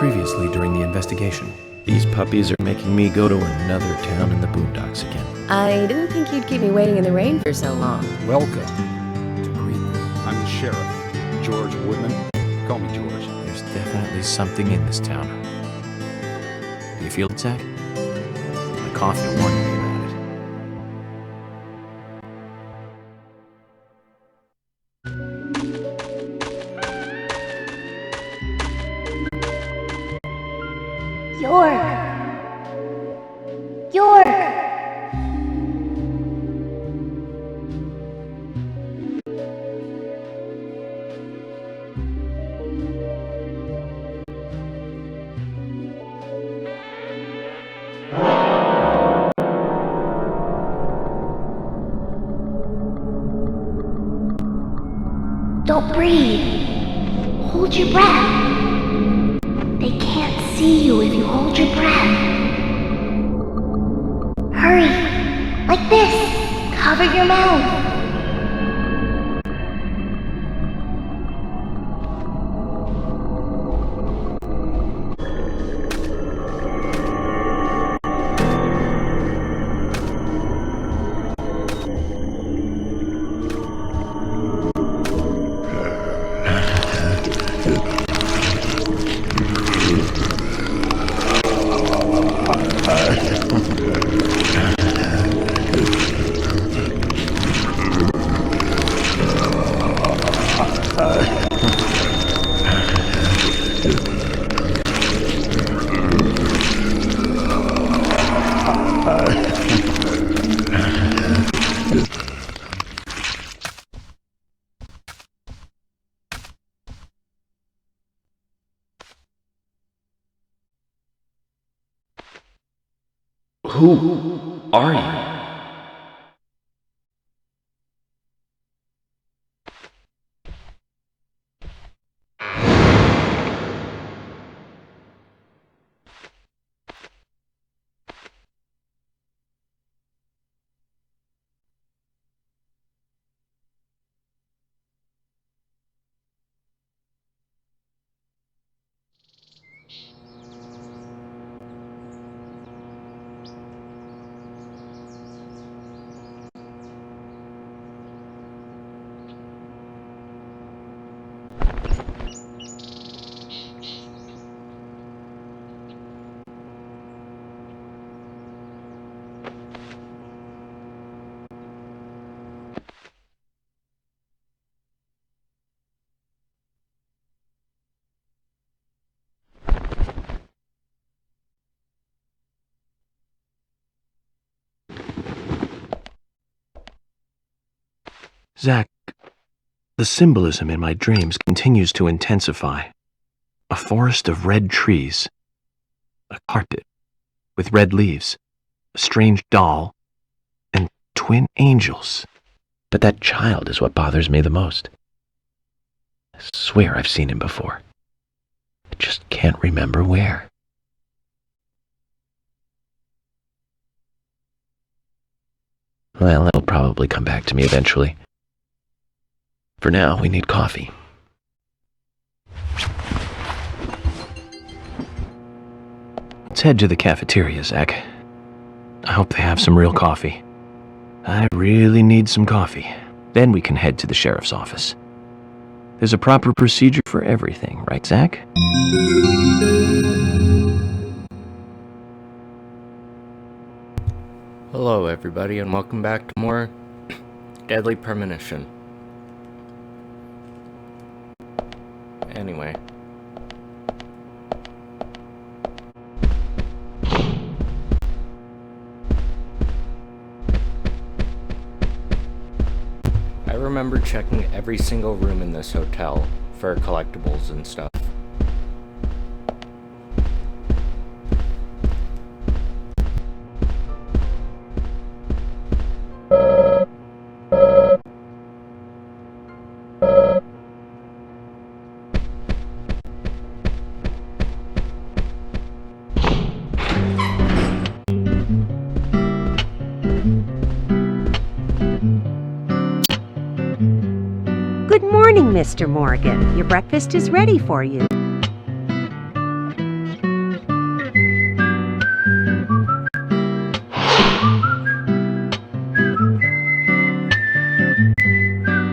Previously during the investigation. These puppies are making me go to another town in the boondocks again. I didn't think you'd keep me waiting in the rain for so long. Welcome to Greenville. I'm the sheriff, George Woodman. Call me George. There's definitely something in this town. Do you feel it, Zach? My coffee warned me about it. York! York! Don't breathe. Hold your breath. They can't see you if you hold your breath. Hurry! Like this! Cover your mouth! Who are you? Zach, the symbolism in my dreams continues to intensify. A forest of red trees, a carpet with red leaves, a strange doll, and twin angels. But that child is what bothers me the most. I swear I've seen him before. I just can't remember where. Well, it'll probably come back to me eventually. For now, we need coffee. Let's head to the cafeteria, Zach. I hope they have some real coffee. I really need some coffee. Then we can head to the sheriff's office. There's a proper procedure for everything, right, Zach? Hello everybody and welcome back to more Deadly Premonition. Anyway. I remember checking every single room in this hotel for collectibles and stuff. Good morning, Mr. Morgan. Your breakfast is ready for you.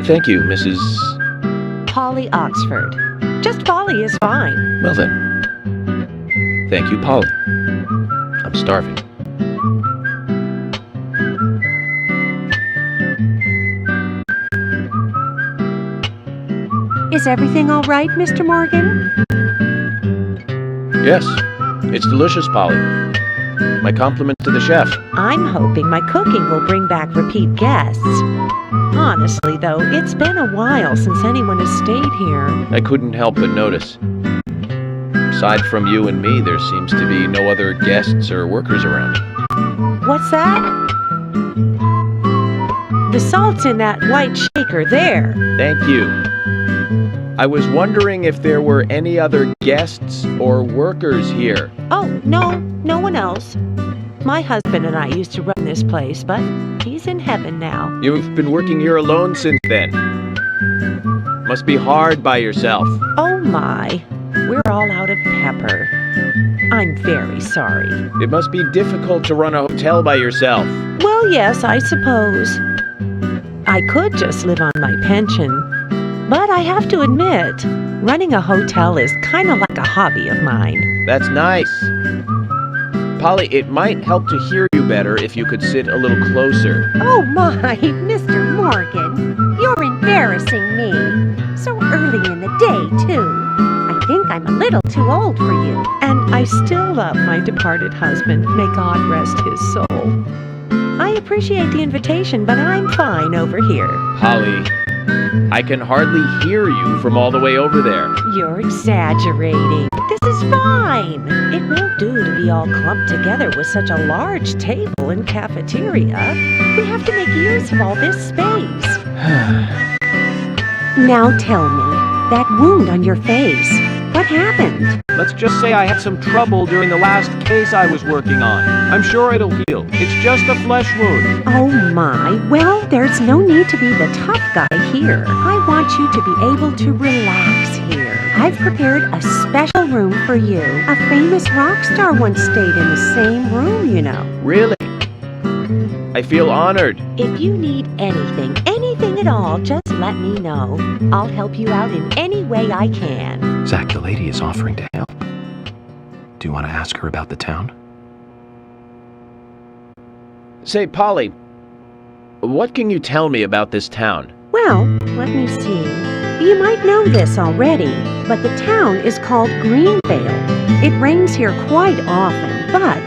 Thank you, Mrs. Polly Oxford. Just Polly is fine. Well then. Thank you, Polly. I'm starving. Is everything all right, Mr. Morgan? Yes, it's delicious, Polly. My compliments to the chef. I'm hoping my cooking will bring back repeat guests. Honestly, though, it's been a while since anyone has stayed here. I couldn't help but notice. Aside from you and me, there seems to be no other guests or workers around. What's that? The salt's in that white shaker there. Thank you. I was wondering if there were any other guests or workers here. Oh, no one else. My husband and I used to run this place, but he's in heaven now. You've been working here alone since then. Must be hard by yourself. Oh my, we're all out of pepper. I'm very sorry. It must be difficult to run a hotel by yourself. Well, yes, I suppose. I could just live on my pension. But I have to admit, running a hotel is kind of like a hobby of mine. That's nice. Polly, it might help to hear you better if you could sit a little closer. Oh my, Mr. Morgan, you're embarrassing me. So early in the day, too. I think I'm a little too old for you. And I still love my departed husband. May God rest his soul. I appreciate the invitation, but I'm fine over here. Polly, I can hardly hear you from all the way over there. You're exaggerating. This is fine. It won't do to be all clumped together with such a large table and cafeteria. We have to make use of all this space. Now tell me, that wound on your face, what happened? Let's just say I had some trouble during the last case I was working on. I'm sure it'll heal. It's just a flesh wound. Oh my, well, there's no need to be the tough guy here. I want you to be able to relax here. I've prepared a special room for you. A famous rock star once stayed in the same room, you know. Really? I feel honored. If you need anything at all, just let me know. I'll help you out in any way I can. Zach, the lady is offering to help. Do you want to ask her about the town? Say, Polly, what can you tell me about this town? Well, let me see. You might know this already, but the town is called Greenvale. It rains here quite often, but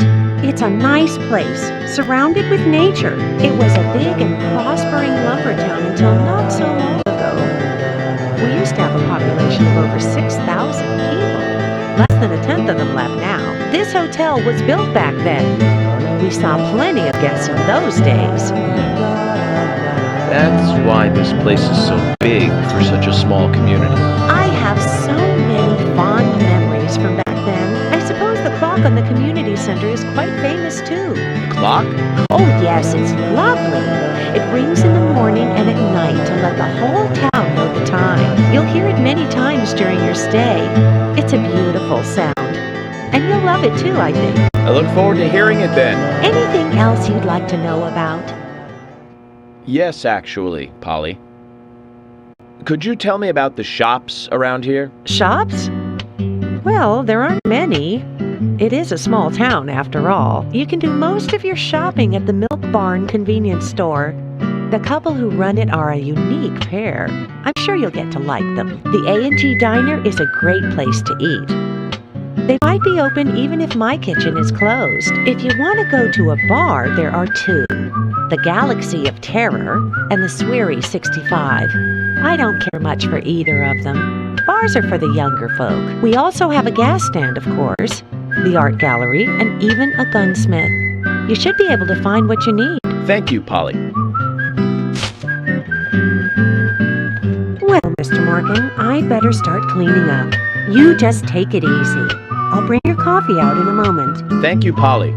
it's a nice place, surrounded with nature. It was a big and prospering lumber town until not so long ago. We used to have a population of over 6,000 people. Less than a tenth of them left now. This hotel was built back then. We saw plenty of guests in those days. That's why this place is so big for such a small community. I have so many fond memories from back then. I suppose the clock on the community center is quite famous too. The clock? Oh yes, it's lovely. It rings in the morning and at night to let the whole town know the time. You'll hear it many times during your stay. It's a beautiful sound. And you'll love it too, I think. I look forward to hearing it then. Anything else you'd like to know about? Yes, actually, Polly. Could you tell me about the shops around here? Shops? Well, there aren't many. It is a small town, after all. You can do most of your shopping at the Milk Barn convenience store. The couple who run it are a unique pair. I'm sure you'll get to like them. The A&G Diner is a great place to eat. They might be open even if my kitchen is closed. If you want to go to a bar, there are two. The Galaxy of Terror and the Sweary 65. I don't care much for either of them. Bars are for the younger folk. We also have a gas stand, of course, the art gallery, and even a gunsmith. You should be able to find what you need. Thank you, Polly. Well, Mr. Morgan, I'd better start cleaning up. You just take it easy. I'll bring your coffee out in a moment. Thank you, Polly.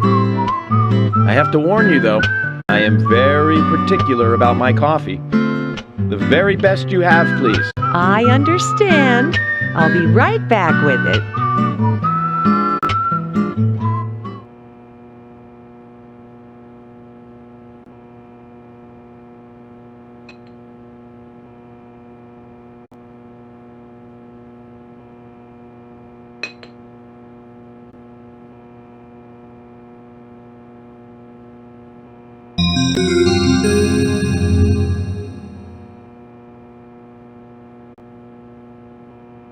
I have to warn you, though, I am very particular about my coffee. The very best you have, please. I understand. I'll be right back with it.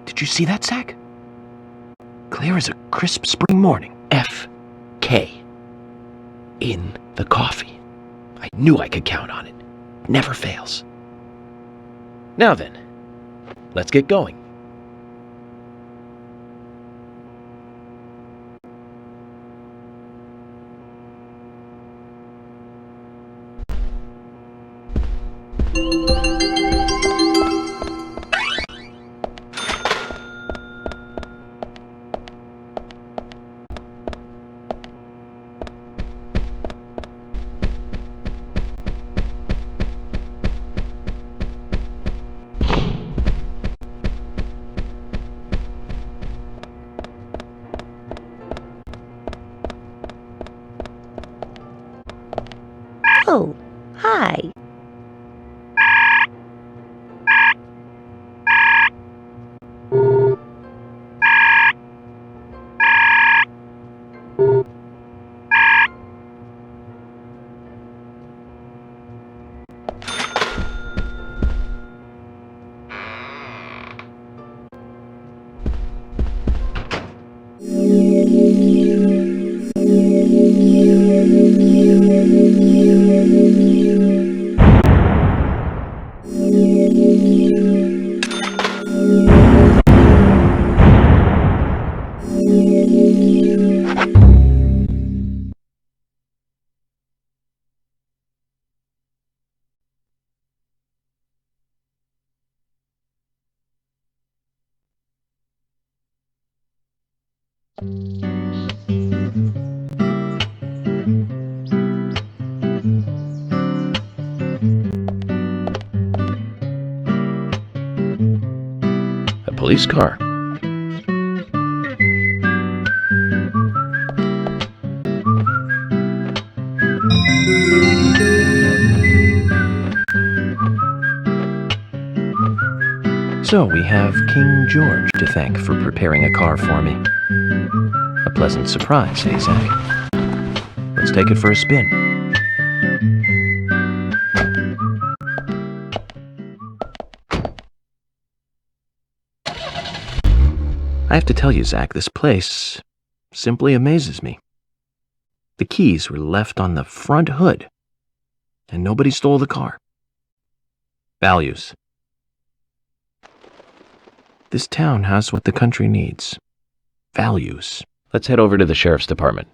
Did you see that, Zach? Clear as a crisp spring morning. F.K. in the coffee. I knew I could count on it. Never fails. Now then, let's get going. Oh, hi. A police car. So we have King George to thank for preparing a car for me. A pleasant surprise, eh, Zach? Let's take it for a spin. I have to tell you, Zach, this place simply amazes me. The keys were left on the front hood, and nobody stole the car. Values. This town has what the country needs. Values. Let's head over to the sheriff's department.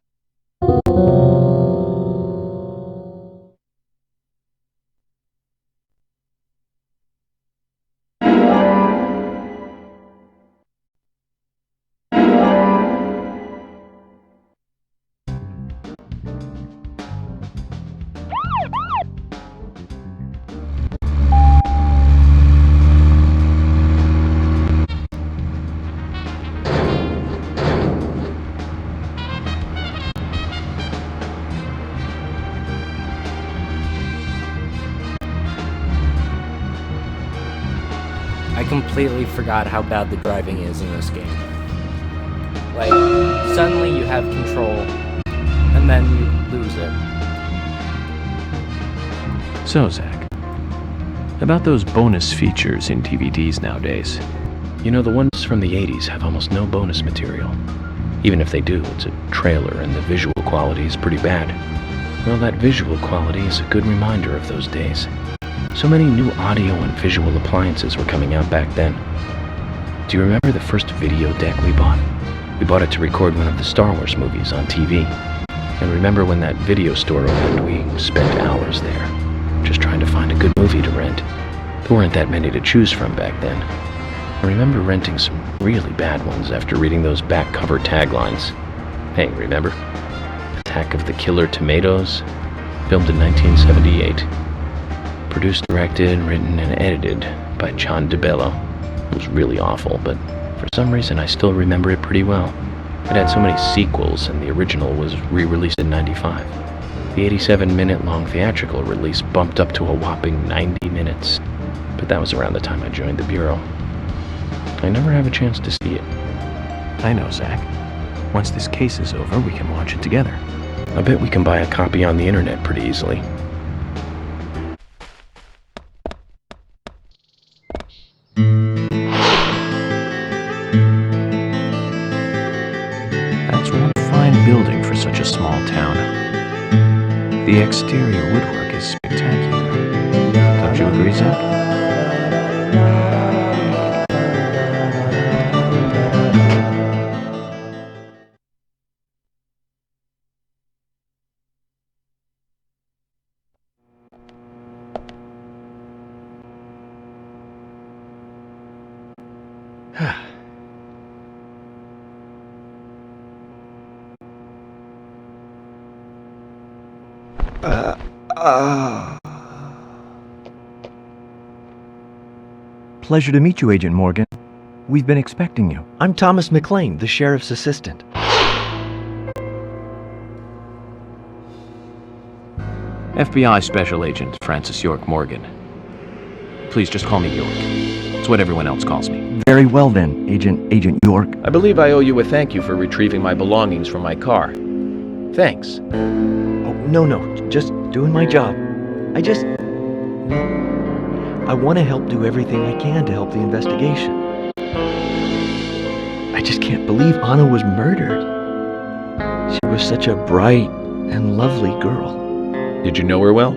I completely forgot how bad the driving is in this game. Like, suddenly you have control, and then you lose it. So, Zach, about those bonus features in DVDs nowadays. You know, the ones from the 80s have almost no bonus material. Even if they do, it's a trailer and the visual quality is pretty bad. Well, that visual quality is a good reminder of those days. So many new audio and visual appliances were coming out back then. Do you remember the first video deck we bought? We bought it to record one of the Star Wars movies on TV. And remember when that video store opened, we spent hours there, just trying to find a good movie to rent. There weren't that many to choose from back then. I remember renting some really bad ones after reading those back cover taglines. Hey, remember? Attack of the Killer Tomatoes? Filmed in 1978. Produced, directed, written, and edited by John DeBello. It was really awful, but for some reason I still remember it pretty well. It had so many sequels, and the original was re-released in '95. The 87-minute-long theatrical release bumped up to a whopping 90 minutes, but that was around the time I joined the Bureau. I never have a chance to see it. I know, Zach. Once this case is over, we can watch it together. I bet we can buy a copy on the internet pretty easily. such a small town. The exterior woodwork is spectacular. Don't you agree, Zach? Pleasure to meet you, Agent Morgan. We've been expecting you. I'm Thomas McLean, the sheriff's assistant. FBI Special Agent Francis York Morgan. Please just call me York. It's what everyone else calls me. Very well then, Agent York. I believe I owe you a thank you for retrieving my belongings from my car. Thanks. Oh, no, just doing my job. I want to help do everything I can to help the investigation. I just can't believe Anna was murdered. She was such a bright and lovely girl. Did you know her well?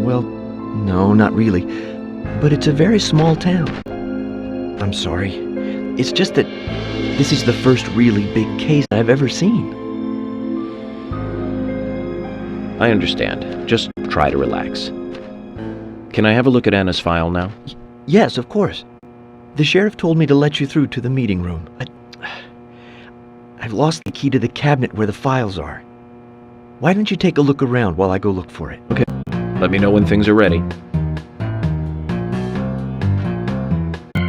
Well, no, not really. But it's a very small town. I'm sorry. It's just that this is the first really big case I've ever seen. I understand. Just try to relax. Can I have a look at Anna's file now? Yes, of course. The sheriff told me to let you through to the meeting room. I've lost the key to the cabinet where the files are. Why don't you take a look around while I go look for it? Okay. Let me know when things are ready.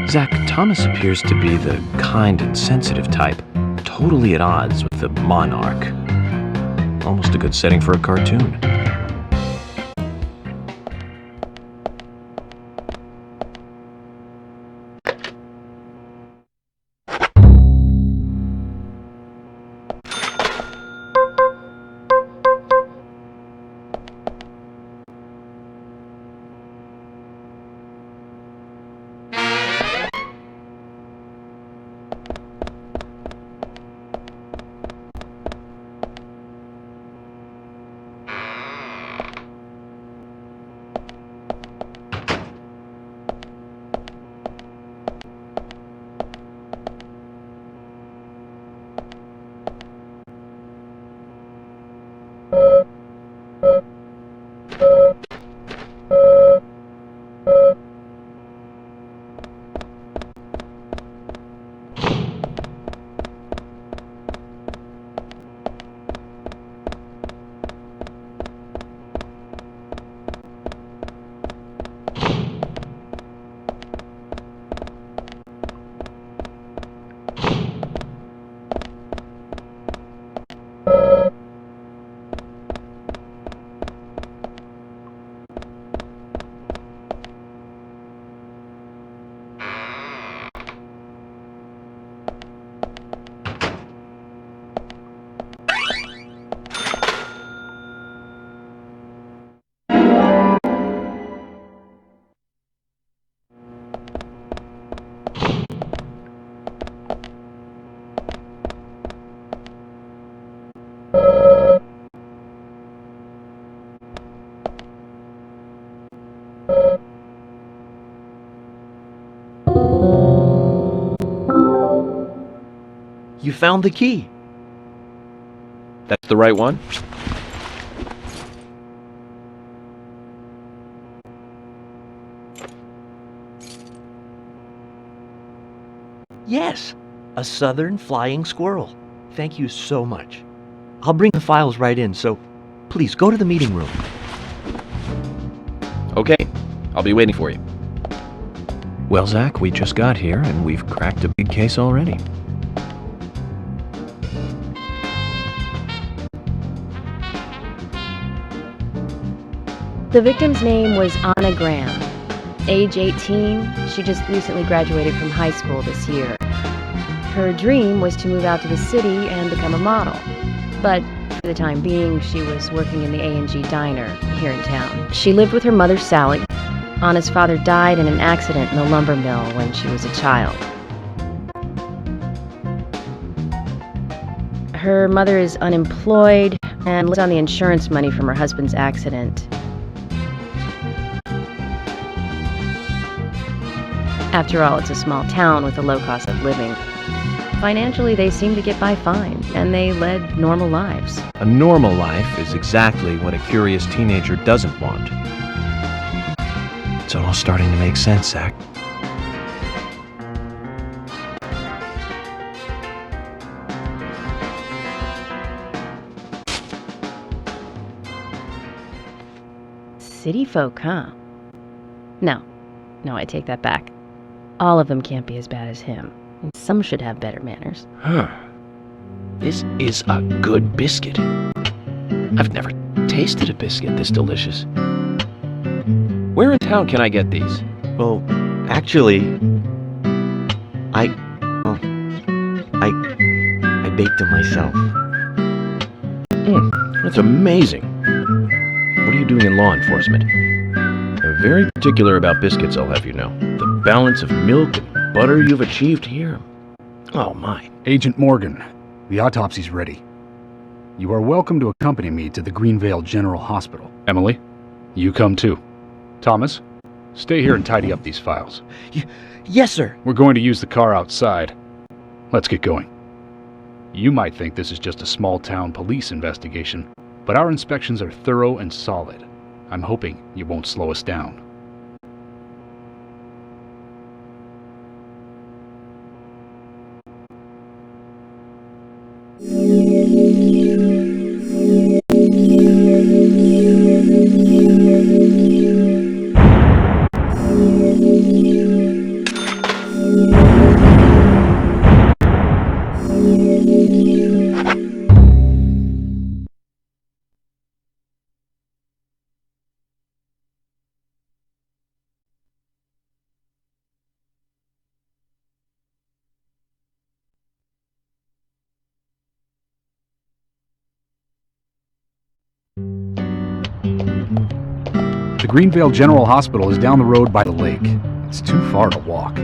Zach, Thomas appears to be the kind and sensitive type, totally at odds with the monarch. Almost a good setting for a cartoon. You found the key. That's the right one? Yes, a southern flying squirrel. Thank you so much. I'll bring the files right in, so please go to the meeting room. Okay, I'll be waiting for you. Well, Zach, we just got here and we've cracked a big case already. The victim's name was Anna Graham. Age 18, she just recently graduated from high school this year. Her dream was to move out to the city and become a model. But for the time being, she was working in the A&G diner here in town. She lived with her mother, Sally. Anna's father died in an accident in the lumber mill when she was a child. Her mother is unemployed and lives on the insurance money from her husband's accident. After all, it's a small town with a low cost of living. Financially, they seem to get by fine, and they led normal lives. A normal life is exactly what a curious teenager doesn't want. It's all starting to make sense, Zach. City folk, huh? No, I take that back. All of them can't be as bad as him. And some should have better manners. Huh. This is a good biscuit. I've never tasted a biscuit this delicious. Where in town can I get these? Well, actually, I baked them myself. That's amazing. What are you doing in law enforcement? I'm very particular about biscuits, I'll have you know. The balance of milk and butter you've achieved here. Oh my. Agent Morgan, the autopsy's ready. You are welcome to accompany me to the Greenvale General Hospital. Emily, you come too. Thomas, stay here and tidy up these files. Yes, sir. We're going to use the car outside. Let's get going. You might think this is just a small-town police investigation, but our inspections are thorough and solid. I'm hoping you won't slow us down. The Greenvale General Hospital is down the road by the lake. It's too far to walk.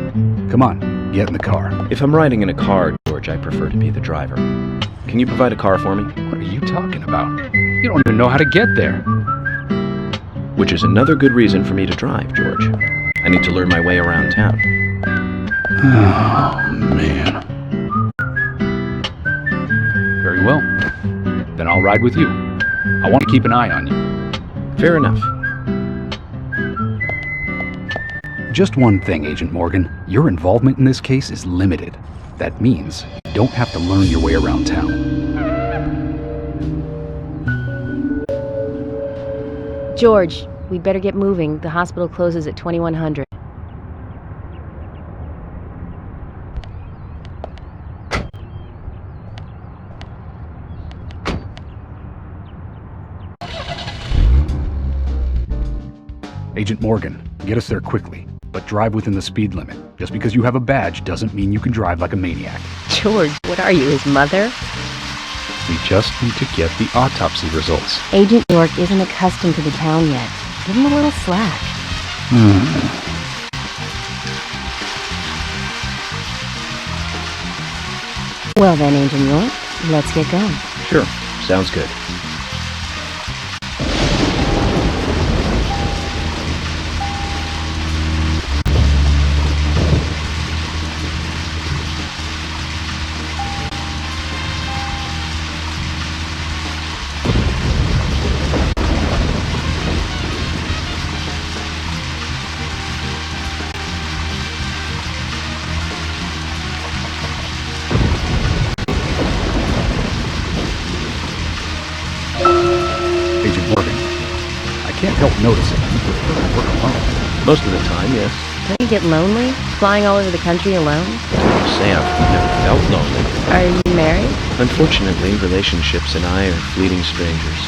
Come on, get in the car. If I'm riding in a car, George, I prefer to be the driver. Can you provide a car for me? What are you talking about? You don't even know how to get there. Which is another good reason for me to drive, George. I need to learn my way around town. Oh, man. Very well. Then I'll ride with you. I want to keep an eye on you. Fair enough. Just one thing, Agent Morgan. Your involvement in this case is limited. That means you don't have to learn your way around town. George, we'd better get moving. The hospital closes at 2100. Agent Morgan, get us there quickly, but drive within the speed limit. Just because you have a badge doesn't mean you can drive like a maniac. George, what are you, his mother? We just need to get the autopsy results. Agent York isn't accustomed to the town yet. Give him a little slack. Well then, Agent York, let's get going. Sure, sounds good. Agent Morgan, I can't help noticing you prefer to work alone. Most of the time, yes. Don't you get lonely, flying all over the country alone? I say I've never felt lonely. Are you married? Unfortunately, relationships and I are fleeting strangers.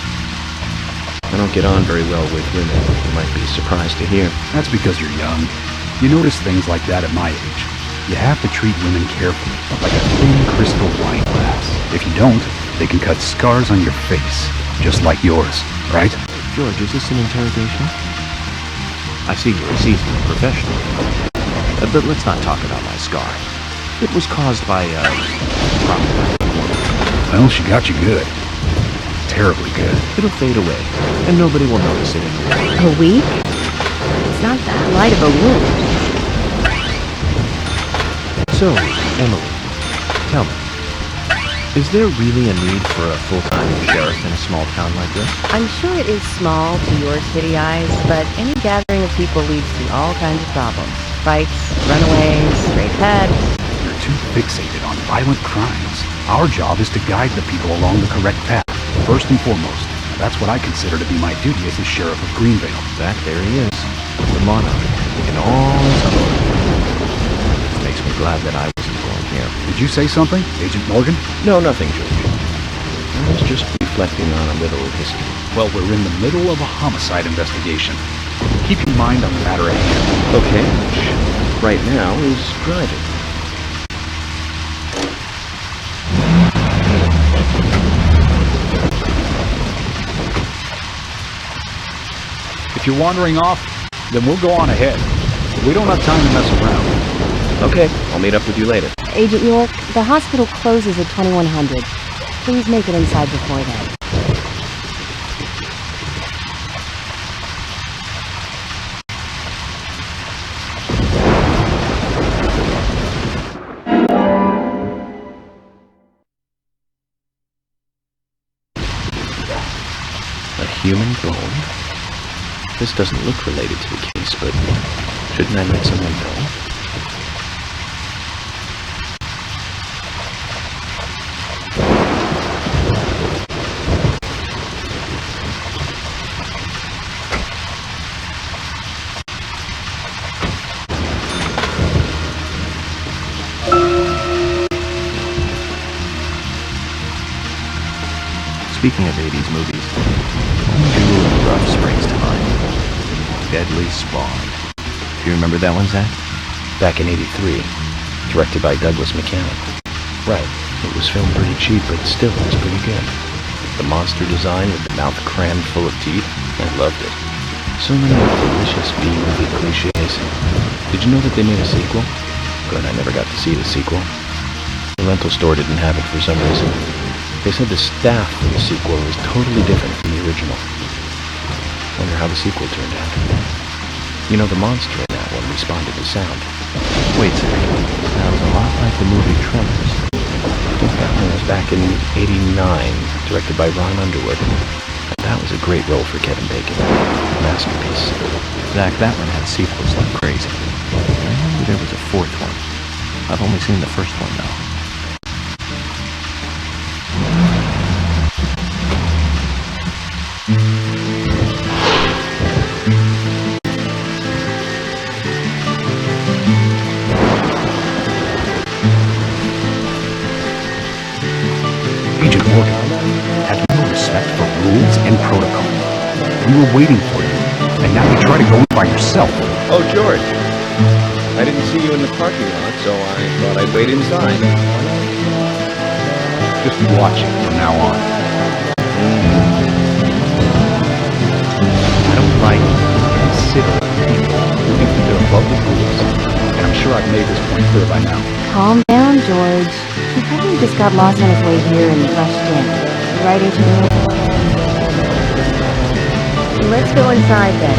I don't get on very well with women, you might be surprised to hear. That's because you're young. You notice things like that at my age. You have to treat women carefully, like a thin crystal wine glass. If you don't, they can cut scars on your face, just like yours, right? George, is this an interrogation? I see you're a seasoned professional. But let's not talk about my scar. It was caused by, Well, she got you good. Terribly good. It'll fade away, and nobody will notice it anymore. A week? It's not that light of a wound. So, Emily, tell me, is there really a need for a full-time sheriff in a small town like this? I'm sure it is small to your city eyes, but any gathering of people leads to all kinds of problems. Fights, runaways, stray pets. You're too fixated on violent crimes. Our job is to guide the people along the correct path. First and foremost, that's what I consider to be my duty as the sheriff of Greenvale. Back there he is, the monarch, in all his glory. It makes me glad that I wasn't born here. Did you say something, Agent Morgan? No, nothing, George. I was just reflecting on a little history. Well, we're in the middle of a homicide investigation. Keep your mind on the matter at hand. Okay, which right now is driving. If you're wandering off, then we'll go on ahead. We don't have time to mess around. Okay, I'll meet up with you later. Agent York, the hospital closes at 2100. Please make it inside before then. A human bone? This doesn't look related to the case, but shouldn't I let someone know? Speaking of 80s movies, one jewel in rough springs to mind. Deadly Spawn. Do you remember that one, Zach? Back in '83, directed by Douglas McCann. Right, it was filmed pretty cheap, but still it was pretty good. The monster design with the mouth crammed full of teeth, I loved it. So many delicious B-movie cliches. Did you know that they made a sequel? Good, I never got to see the sequel. The rental store didn't have it for some reason. They said the staff for the sequel was totally different from the original. Wonder how the sequel turned out. You know, the monster in that one responded to sound. Wait a second. Sounds a lot like the movie Tremors. I think that one was back in '89, directed by Ron Underwood. And that was a great role for Kevin Bacon. Masterpiece. Zach, that one had sequels like crazy. I remember there was a fourth one. I've only seen the first one, though. Agent Morgan, have you no respect for rules and protocol? We were waiting for you, and now you try to go in by yourself. Oh, George. I didn't see you in the parking lot, so I thought I'd wait inside. Just be watching from now on. I don't like considering people who think that they're above the rules, and I'm sure I've made this point clear by now. Calm down, George. He probably just got lost on his way here and rushed in. Right into the room. Let's go inside then.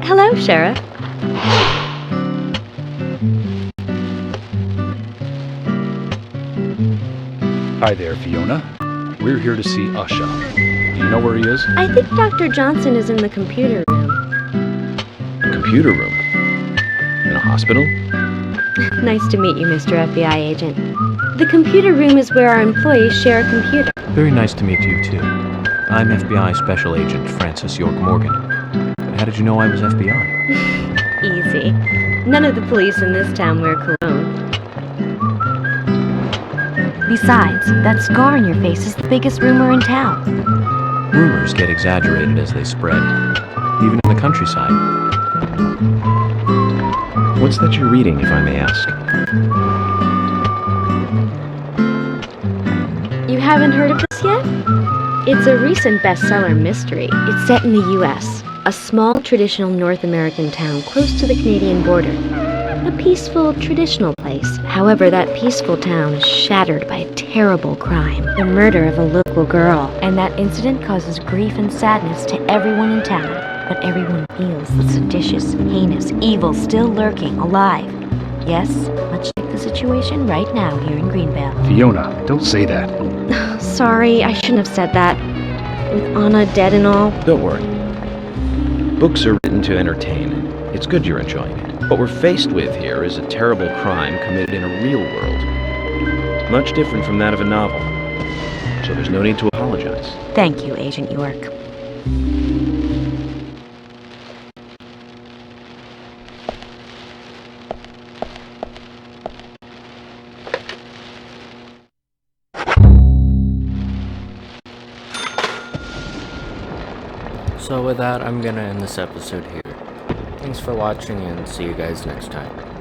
Hello, Sheriff. Hi there, Fiona. We're here to see Usha. Do you know where he is? I think Dr. Johnson is in the computer room. Computer room? In a hospital? Nice to meet you, Mr. FBI agent. The computer room is where our employees share a computer. Very nice to meet you, too. I'm FBI Special Agent Francis York Morgan. But how did you know I was FBI? Easy. None of the police in this town wear cologne. Besides, that scar on your face is the biggest rumor in town. Rumors get exaggerated as they spread, even in the countryside. What's that you're reading, if I may ask? You haven't heard of this yet? It's a recent bestseller mystery. It's set in the U.S., a small traditional North American town close to the Canadian border. A peaceful, traditional place. However, that peaceful town is shattered by a terrible crime. The murder of a local girl. And that incident causes grief and sadness to everyone in town. But everyone feels the seditious, heinous evil still lurking, alive. Yes, much like the situation right now here in Greenvale. Fiona, don't say that. Sorry, I shouldn't have said that. With Anna dead and all. Don't worry. Books are written to entertain, and it's good you're enjoying it. What we're faced with here is a terrible crime committed in a real world. Much different from that of a novel. So there's no need to apologize. Thank you, Agent York. So with that, I'm gonna end this episode here. Thanks for watching and see you guys next time.